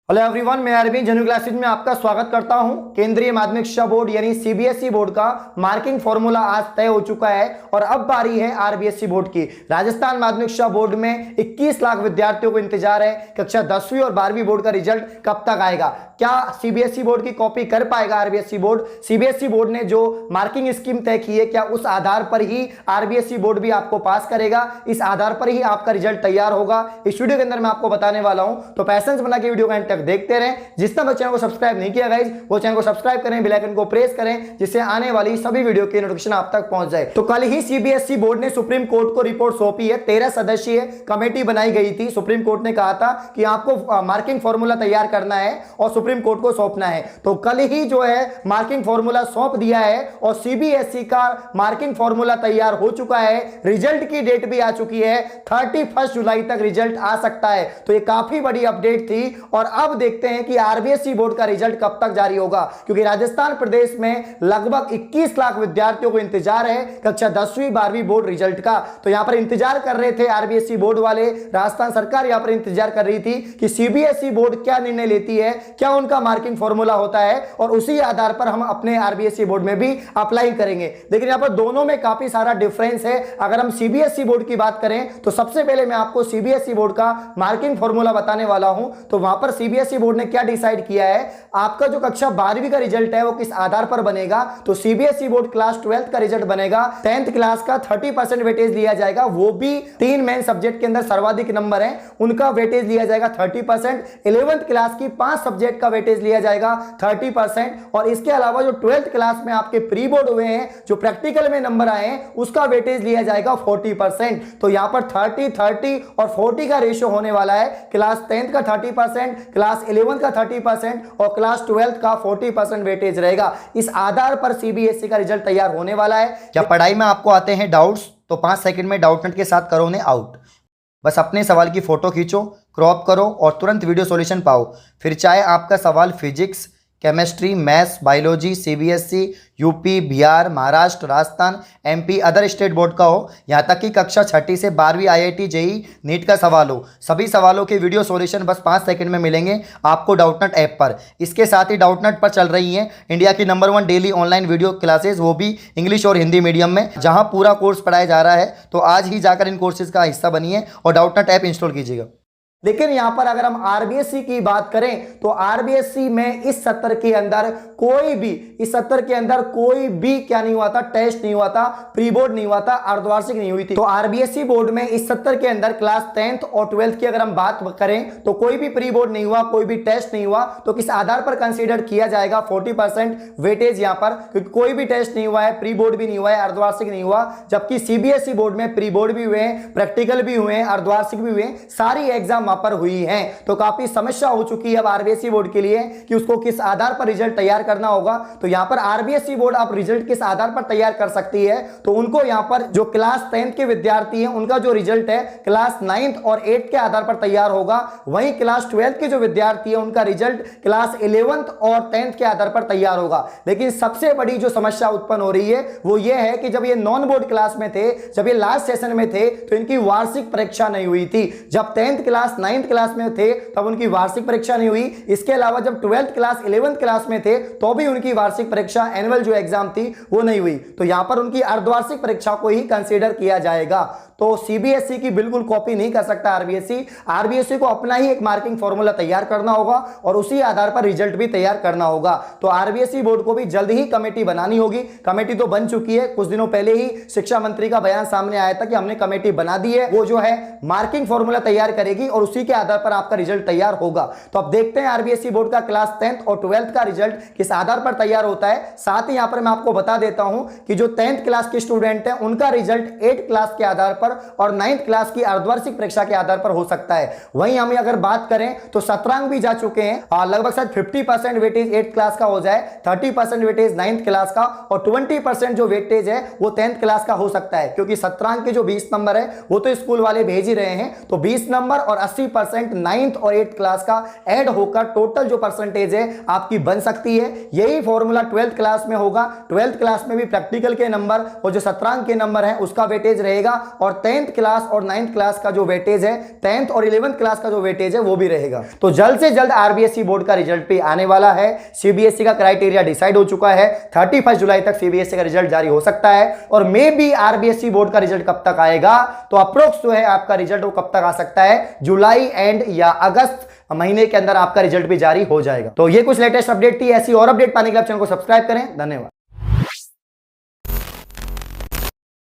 Hello everyone, मैं अरविंद जनू classes में आपका स्वागत करता हूं। केंद्रीय माध्यमिक शिक्षा बोर्ड यानी सीबीएसई बोर्ड का मार्किंग फॉर्मूला आज तय हो चुका है और अब बारी है आरबीएसई बोर्ड की। राजस्थान माध्यमिक शिक्षा बोर्ड में 21 लाख विद्यार्थियों को इंतजार है कक्षा 10वीं और 12वीं बोर्ड का रिजल्ट कब तक आएगा। क्या सीबीएसई बोर्ड की कॉपी कर पाएगा आरबीएसई बोर्ड? सीबीएसई बोर्ड ने जो मार्किंग स्कीम तय की है, क्या उस आधार पर ही आरबीएसई बोर्ड भी आपको पास करेगा? इस आधार पर ही आपका रिजल्ट तैयार होगा। इस वीडियो के अंदर मैं आपको बताने वाला हूं, तो पैसेंस बना के वीडियो को एंड तक देखते रहें। जिसने बच्चे चैनल को सब्सक्राइब नहीं किया गाइस, वो चैनल को सब्सक्राइब करें, बेल आइकन को प्रेस करें, जिससे आने वाली सभी वीडियो की नोटिफिकेशन आप तक पहुंच जाए। तो कल ही सीबीएसई बोर्ड ने सुप्रीम कोर्ट को रिपोर्ट सौंपी है। 13 सदस्यीय कमेटी बनाई गई थी। सुप्रीम कोर्ट ने कहा था कि आपको मार्किंग फॉर्मूला तैयार करना है और सुप्रीम कोर्ट को सौंपना है। तो कल ही जो है मार्किंग फॉर्मूला सौंप दिया है और सीबीएसई का मार्किंग फॉर्मूला तैयार हो चुका है। रिजल्ट की डेट भी आ चुकी है, 31 जुलाई तक रिजल्ट आ सकता है। तो ये काफी बड़ी अपडेट थी और अब देखते हैं कि आरबीएसई बोर्ड का रिजल्ट कब तक जारी होगा, क्योंकि राजस्थान प्रदेश में लगभग 21 लाख विद्यार्थियों को इंतजार है कक्षा 10वीं 12वीं बोर्ड रिजल्ट का। तो यहां पर इंतजार कर रहे थे आरबीएसई बोर्ड वाले, राजस्थान सरकार यहां पर इंतजार कर रही थी कि सीबीएसई बोर्ड क्या निर्णय लेती है, क्या उनका मार्किंग फॉर्मूला होता है और उसी आधार पर हम अपने आरबीएसई बोर्ड में भी अप्लाई करेंगे। लेकिन यहां पर दोनों में काफी सारा डिफरेंस है। अगर हम सीबीएसई बोर्ड की बात करें तो सबसे पहले मैं आपको सीबीएसई बोर्ड का मार्किंग फॉर्मूला बताने वाला हूं। तो वहां पर सीबीएसई बोर्ड ने क्या डिसाइड किया है, आपका जो कक्षा 12वीं का रिजल्ट है वो किस आधार पर बनेगा। तो सीबीएसई बोर्ड क्लास 12th का रिजल्ट बनेगा, 10th क्लास का 30% वेटेज लिया जाएगा, वो भी 3 मेन सब्जेक्ट के अंदर सर्वाधिक नंबर है उनका वेटेज लिया जाएगा 30%। 11th क्लास की 5 सब्जेक्ट का वेटेज लिया जाएगा 30%। और इसके अलावा जो 12th क्लास में आपके प्री बोर्ड हुए हैं, जो प्रैक्टिकल में नंबर आए हैं, उसका वेटेज लिया जाएगा 40%। तो यहां पर 30 30 और 40 का रेशियो होने वाला है। क्लास 10th का 30%, क्लास 11th का 30% और क्लास 12th का 40% वेटेज रहेगा। इस आधार पर सीबीएसई का रिजल्ट तैयार होने वाला है। क्या पढ़ाई में आपको आते हैं डाउट्स, तो 5 सेकंड में डाउटनेट के साथ करो उन्हें आउट। बस अपने सवाल की फोटो खींचो, क्रॉप करो और तुरंत वीडियो सॉल्यूशन पाओ। फिर चाहे आपका सवाल physics, chemistry, maths, biology, CBSE, UP, Bihar, Maharashtra, Rajasthan, MP, other state board का हो, यहाँ तक कि कक्षा 6ठी से 12वीं आईआईटी जेईई नीट का सवाल हो, सभी सवालों के वीडियो सॉल्यूशन बस 5 सेकंड में मिलेंगे आपको डाउटनेट ऐप पर। इसके साथ ही डाउटनेट पर चल रही हैं इंडिया की number 1 daily online video classes, वो भी इंग्लिश और हिंदी मीडियम में, जहाँ पूरा कोर्स पढ़ाया जा रहा है। तो आज ही जाकर इन कोर्सेज का हिस्सा बनिए और डाउटनेट ऐप इंस्टॉल कीजिएगा। लेकिन यहां पर अगर हम आरबीएसई की बात करें तो आरबीएसई में इस सत्र के अंदर कोई भी क्या नहीं हुआ था, टेस्ट नहीं हुआ था, प्री बोर्ड नहीं हुआ था, अर्धवार्षिक नहीं हुई थी। तो आरबीएसई बोर्ड में इस सत्र के अंदर क्लास 10th और 12th की अगर हम बात करें तो कोई भी प्री बोर्ड नहीं हुआ, कोई भी टेस्ट नहीं हुआ। तो किस आधार पर कंसीडर किया जाएगा 40% वेटेज यहां पर, क्योंकि कोई भी टेस्ट नहीं हुआ है, प्री बोर्ड भी नहीं हुआ है, अर्धवार्षिक नहीं हुआ। जबकि सीबीएसई बोर्ड में प्री बोर्ड भी हुए हैं, प्रैक्टिकल भी हुए हैं, अर्धवार्षिक भी हुए हैं, सारी एग्जाम वहां पर हुई है। तो काफी समस्या हो चुकी है अब आरबीएसई बोर्ड के लिए कि उसको किस आधार पर रिजल्ट तैयार करना होगा। तो यहां पर आरबीएसई बोर्ड आप रिजल्ट किस आधार पर तैयार कर सकती है, तो उनको यहां पर जो क्लास 10th के विद्यार्थी हैं उनका जो रिजल्ट है क्लास 9th और 8th के आधार पर तैयार होगा। वहीं क्लास 12th के जो विद्यार्थी हैं उनका रिजल्ट क्लास 11th और 10th के आधार पर तैयार होगा। लेकिन सबसे बड़ी जो समस्या उत्पन्न हो रही है वो ये है कि जब ये नॉन बोर्ड क्लास में थे, जब ये लास्ट सेशन में थे, तो इनकी वार्षिक परीक्षा नहीं हुई थी। जब 10th क्लास 9th क्लास में थे तब उनकी वार्षिक परीक्षा नहीं हुई। इसके अलावा जब 12th क्लास 11th क्लास में थे तो भी उनकी वार्षिक परीक्षा, एनुअल जो एग्जाम थी, वो नहीं हुई। तो यहां पर उनकी अर्धवार्षिक परीक्षा को ही कंसीडर किया जाएगा। तो सीबीएसई की बिल्कुल कॉपी नहीं कर सकता आरबीएसई को अपना ही एक मार्किंग फॉर्मूला तैयार करना होगा और उसी आधार पर रिजल्ट भी तैयार करना होगा। तो आरबीएसई बोर्ड को भी जल्द ही कमेटी बनानी होगी। कमेटी तो बन चुकी है, कुछ दिनों पहले ही शिक्षा मंत्री का बयान सामने आया था कि हमने कमेटी बना दी है, वो जो है मार्किंग फॉर्मूला तैयार करेगी और उसी के आधार पर आपका रिजल्ट तैयार होगा। तो अब देखते हैं आरबीएसई बोर्ड का क्लास 10th और 12th का रिजल्ट किस आधार पर तैयार होता है। साथ ही यहां पर मैं आपको बता देता हूं कि जो 10th क्लास के स्टूडेंट हैं उनका रिजल्ट 8th क्लास के आधार पर और 9th क्लास की अर्धवार्षिक परीक्षा के आधार पर हो सकता है। वहीं हम अगर बात करें तो सत्रांक भी जा चुके हैं, लगभग शायद 50% वेटेज 8th क्लास का हो जाए, 30% वेटेज 9th क्लास का और 20% जो वेटेज है वो 10th क्लास का हो सकता है, क्योंकि सत्रांक के जो 20 नंबर है वो तो स्कूल वाले भेज ही रहे हैं। तो 20 नंबर और 80% 9th और 8th क्लास का ऐड होकर टोटल जो परसेंटेज है आपकी बन सकती है। यही फॉर्मूला 12th क्लास में होगा। 12th क्लास में भी प्रैक्टिकल के नंबर और जो सत्रांक के नंबर है उसका वेटेज रहेगा और और 10th क्लास और 9th क्लास का जो वेटेज है, 10th और 11th क्लास का जो वेटेज है वो भी रहेगा। तो जल्द से जल्द आरबीएसई बोर्ड का रिजल्ट भी आने वाला है। सीबीएसई का क्राइटेरिया डिसाइड हो चुका है, 31 जुलाई तक सीबीएसई का रिजल्ट जारी हो सकता है। और मे बी आरबीएसई बोर्ड का रिजल्ट कब तक आएगा, तो अप्रोक्स जो है आपका रिजल्ट वो कब तक आ सकता है, जुलाई एंड या अगस्त महीने के अंदर आपका रिजल्ट भी जारी हो जाएगा। तो ये कुछ लेटेस्ट अपडेट थी। ऐसी और अपडेट पाने के लिए आप चैनल को सब्सक्राइब करें। धन्यवाद।